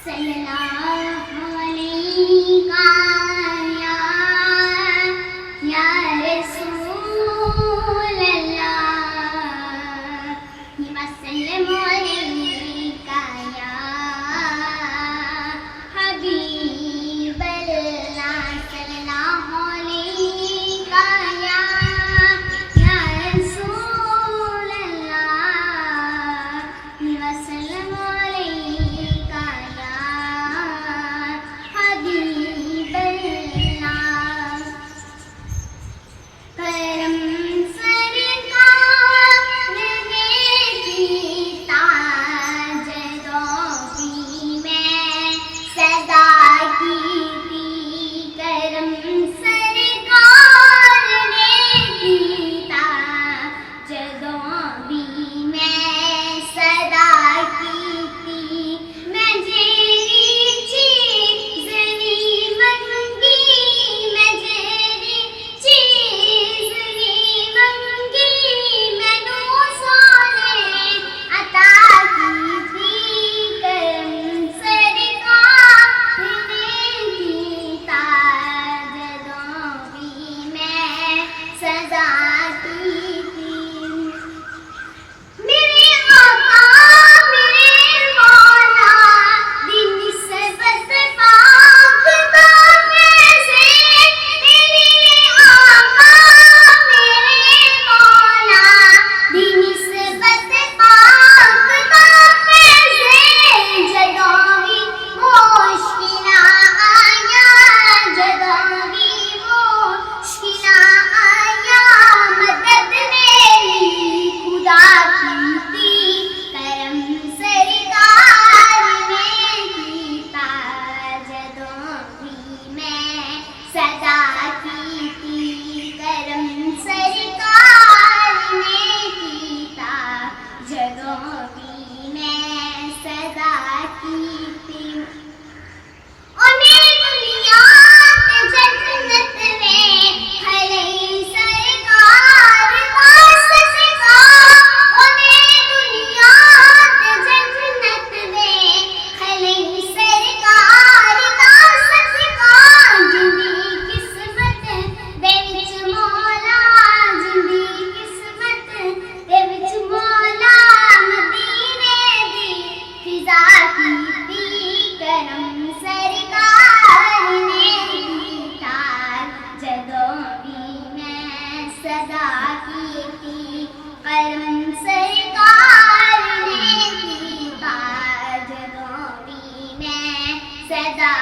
सल्लल्लाहु अलैहि या रसूल अल्लाह वसल्लम अलैका या हबीब अल्लाह सल्लल्लाहु अलैका या रसूल अल्लाह वसल्लम अलैका या हबीब अल्लाह करम सरकार ने कीता जदों भी मैं सदा कीती करम सरकार ने कीता जदों भी मैं सदा कीती मैं जेरी चीज़ नहीं मंगी मैं जेरी चीज़ नहीं मंगी मैनू सोने अता कीती करम सरकार ने कीता जदों भी मैं सदा कीती मेरे आका मेरे मौला दी निस्बत पाक बामे से मेरे आका मेरे मौला दी निस्बत पाक बामे से जदों भी मुश्किलां आया जदों भी मुश्किलां आया मदद मेरी खुदा कीती करम सरकार ने कीता जदों भी मैं सदा कीती करम सरकार ने कीता जदों भी मैं सदा कीती ओने दुनिया ते जन्नत में खले सरकार दास सिखा ओने दुनिया ते जन्नत में खले सरकार दास सिखा जिंदी किस्मत दे विच मौला जिंदी किस्मत दे विच मौला मदीने दी फिजा कीती करम सरकार ने कीता जदों भी मैं सदा कीती करम सरकार ने कीता जदों भी मैं सदा